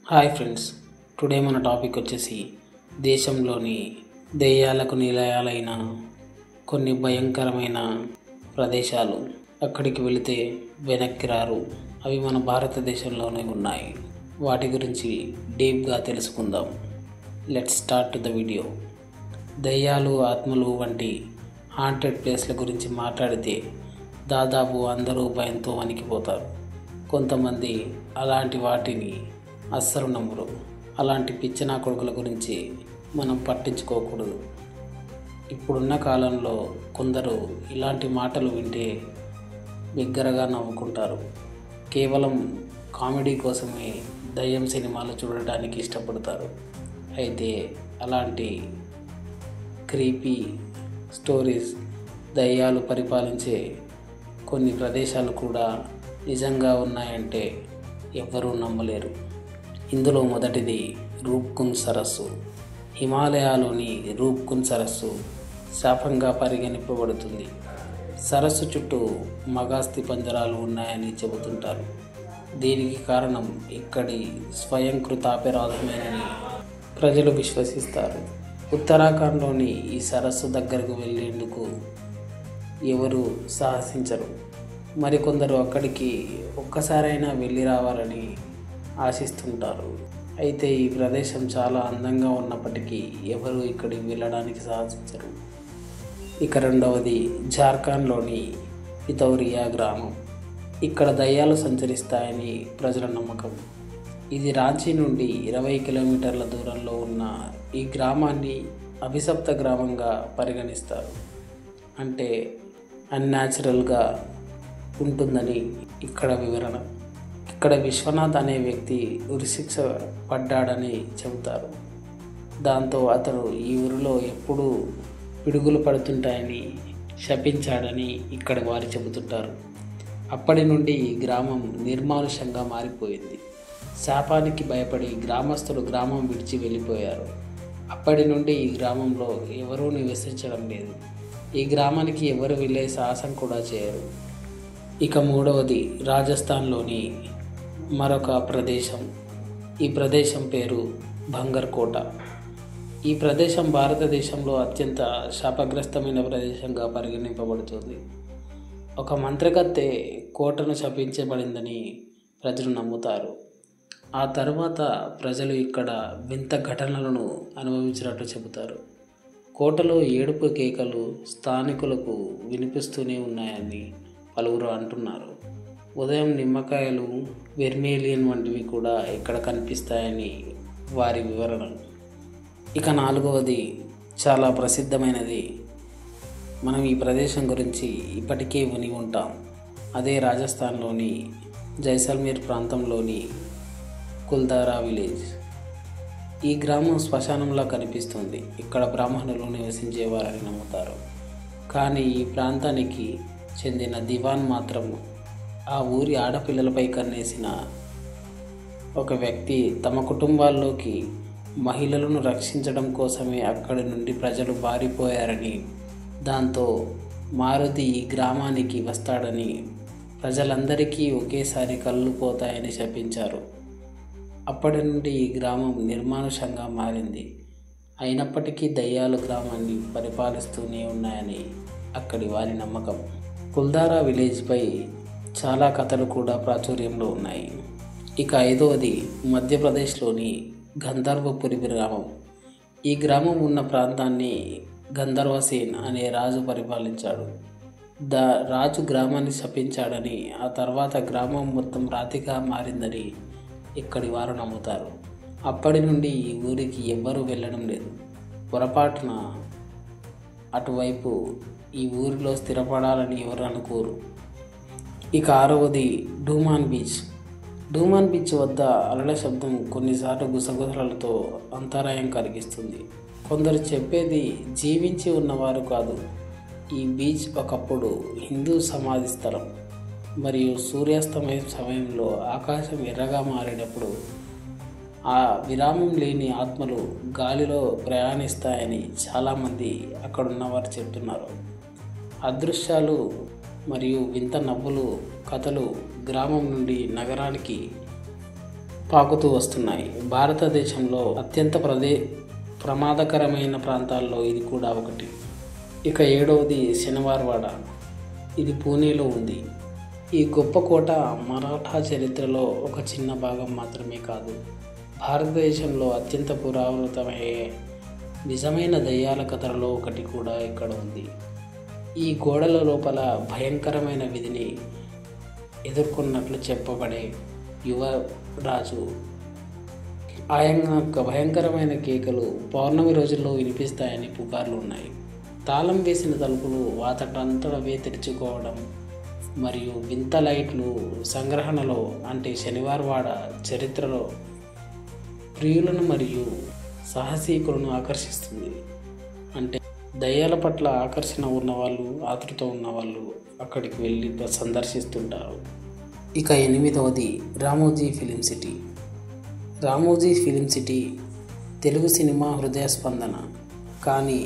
Hi friends, today మన topic వచ్చేసి దేశంలోని దెయ్యాలకు నిలయాలైన కొన్ని భయంకరమైన ప్రదేశాలు. అక్కడికి వెళితే వెనక్కి రారు, అవి మన భారతదేశంలోనే ఉన్నాయి. వాటి గురించి డీప్గా తెలుసుకుందాం. Let's start the video. దెయ్యాలు, ఆత్మలు వంటి హాంటెడ్ ప్లేస్ల గురించి మాట్లాడితే దాదాపు అందరూ భయంతో వణికిపోతారు. కొంతమంది అలాంటి వాటిని అస్సలు నమ్మరు. అలాంటి పిచ్చినా కొడుకుల గురించి మనం పట్టించుకోకూడదు. ఇప్పుడున్న కాలంలో కొందరు ఇలాంటి మాటలు వింటే బిగ్గరగా నవ్వుకుంటారు. కేవలం కామెడీ కోసమే దయ్యం సినిమాలు చూడడానికి ఇష్టపడతారు. అయితే అలాంటి క్రీపీ స్టోరీస్, దయ్యాలు పరిపాలించే కొన్ని ప్రదేశాలు కూడా నిజంగా ఉన్నాయంటే ఎవ్వరూ నమ్మలేరు. ఇందులో మొదటిది రూప్కుండ్ సరస్సు. హిమాలయాలోని రూప్కుండ్ సరస్సు శాపంగా పరిగణింపబడుతుంది. సరస్సు చుట్టూ మగాస్తి పంజరాలు ఉన్నాయని చెబుతుంటారు. దీనికి కారణం ఇక్కడి స్వయంకృతాపరాధమేనని ప్రజలు విశ్వసిస్తారు. ఉత్తరాఖండ్లోని ఈ సరస్సు దగ్గరకు వెళ్ళేందుకు ఎవరు సాహసించరు. మరికొందరు అక్కడికి ఒక్కసారైనా వెళ్ళి రావాలని ఆశిస్తుంటారు. అయితే ఈ ప్రదేశం చాలా అందంగా ఉన్నప్పటికీ ఎవరు ఇక్కడికి వెళ్ళడానికి సాహసించరు. ఇక రెండవది జార్ఖండ్లోని పితౌరియా గ్రామం. ఇక్కడ దయ్యాలు సంచరిస్తాయని ప్రజల నమ్మకం. ఇది రాంచీ నుండి 20 కిలోమీటర్ల దూరంలో ఉన్న ఈ గ్రామాన్ని అభిశప్త గ్రామంగా పరిగణిస్తారు. అంటే అన్యాచురల్గా ఉంటుందని ఇక్కడ వివరణ. ఇక్కడ విశ్వనాథ్ అనే వ్యక్తి ఉరిశిక్ష పడ్డాడని చెబుతారు. దాంతో అతడు ఈ ఊరిలో ఎప్పుడూ పిడుగులు పడుతుంటాయని శపించాడని ఇక్కడ వారు చెబుతుంటారు. అప్పటి నుండి ఈ గ్రామం నిర్మానుషంగా మారిపోయింది. శాపానికి భయపడి గ్రామస్తులు గ్రామం విడిచి వెళ్ళిపోయారు. అప్పటి నుండి ఈ గ్రామంలో ఎవరూ నివసించడం లేదు. ఈ గ్రామానికి ఎవరు వెళ్ళే సాహసం కూడా చేయరు. ఇక మూడవది రాజస్థాన్లోని మరొక ప్రదేశం. ఈ ప్రదేశం పేరు భంగర్ కోట. ఈ ప్రదేశం భారతదేశంలో అత్యంత శాపగ్రస్తమైన ప్రదేశంగా పరిగణింపబడుతుంది. ఒక మంత్రగత్తె కోటను శపించబడిందని ప్రజలు నమ్ముతారు. ఆ తర్వాత ప్రజలు ఇక్కడ వింత ఘటనలను అనుభవించినట్టు చెబుతారు. కోటలో ఏడుపు కేకలు స్థానికులకు వినిపిస్తూనే ఉన్నాయని పలువురు అంటున్నారు. ఉదయం నిమ్మకాయలు, వెర్మేలియన్ వంటివి కూడా ఇక్కడ కనిపిస్తాయని వారి వివరణ. ఇక నాలుగవది చాలా ప్రసిద్ధమైనది. మనం ఈ ప్రదేశం గురించి ఇప్పటికే విని ఉంటాం. అదే రాజస్థాన్లోని జైసల్మేర్ ప్రాంతంలోని కుల్దారా విలేజ్. ఈ గ్రామం శ్మశానంలా కనిపిస్తుంది. ఇక్కడ బ్రాహ్మణులు నివసించేవారని నమ్ముతారు. కానీ ఈ ప్రాంతానికి చెందిన దివాన్ మాత్రం ఆ ఊరి ఆడపిల్లలపై కన్నేసిన ఒక వ్యక్తి తమ కుటుంబాల్లోకి మహిళలను రక్షించడం కోసమే అక్కడి నుండి ప్రజలు పారిపోయారని, దాంతో మారుతి ఈ గ్రామానికి వస్తాడని ప్రజలందరికీ ఒకేసారి కళ్ళు పోతాయని శపించారు. అప్పటి నుండి ఈ గ్రామం నిర్మానుషంగా మారింది. అయినప్పటికీ దయ్యాలు గ్రామాన్ని పరిపాలిస్తూనే ఉన్నాయని అక్కడి వారి నమ్మకం. కుల్దారా విలేజ్పై చాలా కథలు కూడా ప్రాచుర్యంలో ఉన్నాయి. ఇక ఐదవది మధ్యప్రదేశ్లోని గంధర్వపురి గ్రామం. ఈ గ్రామం ఉన్న ప్రాంతాన్ని గంధర్వసేన్ అనే రాజు పరిపాలించాడు. రాజు గ్రామాన్ని శపించాడని, ఆ తర్వాత గ్రామం మొత్తం రాతిగా మారిందని ఇక్కడి వారు నమ్ముతారు. అప్పటి నుండి ఈ ఊరికి ఎవ్వరూ వెళ్ళడం లేదు. పొరపాటున అటువైపు ఈ ఊరిలో స్థిరపడాలని ఎవరు అనుకోరు. ఇక ఆరవది డూమాన్ బీచ్. డూమాన్ బీచ్ వద్ద అలల శబ్దం కొన్నిసార్లు గుసగుసలతో అంతరాయం కలిగిస్తుంది. కొందరు చెప్పేది జీవించి ఉన్నవారు కాదు. ఈ బీచ్ ఒకప్పుడు హిందూ సమాధి స్థలం మరియు సూర్యాస్తమయం సమయంలో ఆకాశం ఎర్రగా మారినప్పుడు ఆ విరామం లేని ఆత్మలు గాలిలో ప్రయాణిస్తాయని చాలామంది అక్కడున్నవారు చెప్తున్నారు. అదృశ్యాలు మరియు వింత నవ్వులు కథలు గ్రామం నుండి నగరానికి పాకుతూ వస్తున్నాయి. భారతదేశంలో అత్యంత ప్రమాదకరమైన ప్రాంతాల్లో ఇది కూడా ఒకటి. ఇక 7వది శనివారవాడ. ఇది పూణేలో ఉంది. ఈ గొప్ప కోట మరాఠా చరిత్రలో ఒక చిన్న భాగం మాత్రమే కాదు, భారతదేశంలో అత్యంత పురావృతమయ్యే నిజమైన దయ్యాల కథలలో ఒకటి కూడా ఇక్కడ ఉంది. ఈ గోడల లోపల భయంకరమైన విధిని ఎదుర్కొన్నట్లు చెప్పబడే యువరాజు ఆయన యొక్క భయంకరమైన కేకలు పౌర్ణమి రోజుల్లో వినిపిస్తాయని పుకార్లు ఉన్నాయి. తాళం వేసిన తలుపులు వాతటంతటవే తెరుచుకోవడం మరియు వింత లైట్లు సంగ్రహణలో అంటే శనివారవాడ చరిత్రలో ప్రియులను మరియు సాహసీకులను ఆకర్షిస్తుంది. అంటే దయ్యాల పట్ల ఆకర్షణ ఉన్నవాళ్ళు, ఆతృత ఉన్నవాళ్ళు అక్కడికి వెళ్ళి సందర్శిస్తుంటారు. ఇక 8వది Ramoji film city. Ramoji film city Telugu cinema హృదయ స్పందన. కానీ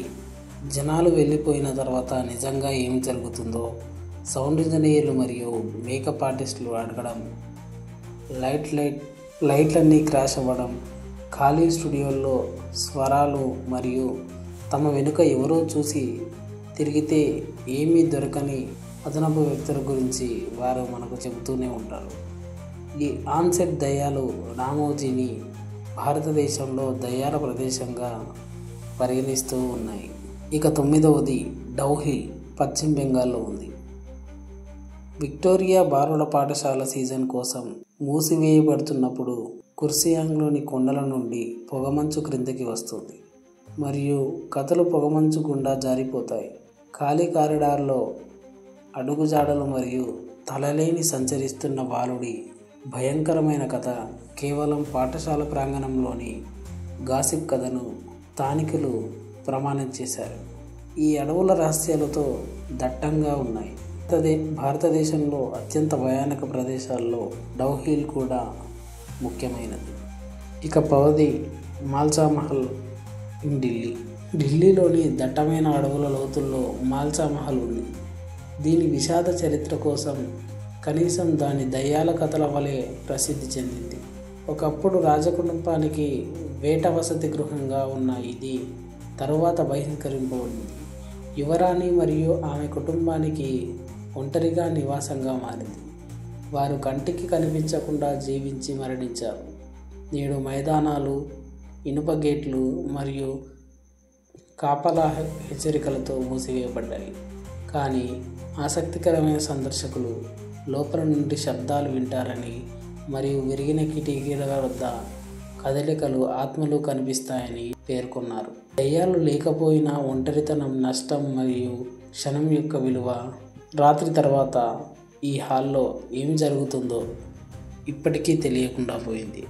జనాలు వెళ్ళిపోయిన తర్వాత నిజంగా ఏమి జరుగుతుందో సౌండ్ ఇంజనీర్లు మరియు మేకప్ ఆర్టిస్టులు అడగడం, లైట్లన్నీ క్రాష్ అవ్వడం, ఖాళీ స్టూడియోల్లో స్వరాలు మరియు తమ వెనుక ఎవరో చూసి తిరిగితే ఏమీ దొరకని అదనపు వ్యక్తుల గురించి వారు మనకు చెబుతూనే ఉంటారు. ఈ ఆన్సెట్ దయ్యాలు రామోజీని భారతదేశంలో దయ్యాల ప్రదేశంగా పరిగణిస్తూ ఉన్నాయి. ఇక 9వది డౌ హిల్, పశ్చిమ బెంగాల్లో ఉంది. విక్టోరియా బాలుర పాఠశాల సీజన్ కోసం మూసివేయబడుతున్నప్పుడు కుర్సియాంగ్లోని కొండల నుండి పొగమంచు క్రిందకి వస్తుంది మరియు కథలు పొగమంచు గుండా జారిపోతాయి. ఖాళీ కారిడార్లో అడుగుజాడలు మరియు తలలేని సంచరిస్తున్న బాలుడి భయంకరమైన కథ కేవలం పాఠశాల ప్రాంగణంలోని గాసిప్ కథను స్థానికులు ప్రమాణం చేశారు. ఈ అడవుల రహస్యాలతో దట్టంగా ఉన్నాయి. భారతదేశంలో అత్యంత భయానక ప్రదేశాల్లో డౌ హిల్ కూడా ముఖ్యమైనది. ఇక 10వది మాల్చా మహల్ ఇన్ ఢిల్లీ. ఢిల్లీలోని దట్టమైన అడవుల లోతుల్లో మాల్చా మహల్ ఉంది. దీని విషాద చరిత్ర కోసం కనీసం దాని దయ్యాల కథల వలె ప్రసిద్ధి చెందింది. ఒకప్పుడు రాజకుటుంబానికి వేట వసతి గృహంగా ఉన్న ఇది తరువాత బహిష్కరింపబడింది. యువరాణి మరియు ఆమె కుటుంబానికి ఒంటరిగా నివాసంగా మారింది. వారు కంటికి కనిపించకుండా జీవించి మరణించారు. నేడు మైదానాలు, ఇనుప గేట్లు మరియు కాపలా హెచ్చరికలతో మూసివేయబడ్డాయి. కానీ ఆసక్తికరమైన సందర్శకులు లోపల నుండి శబ్దాలు వింటారని మరియు విరిగిన కిటికీల వద్ద కదలికలు, ఆత్మలు కనిపిస్తాయని పేర్కొన్నారు. దయ్యాలు లేకపోయినా ఒంటరితనం, నష్టం మరియు క్షణం యొక్క విలువ. రాత్రి తర్వాత ఈ హాల్లో ఏమి జరుగుతుందో ఇప్పటికీ తెలియకుండా పోయింది.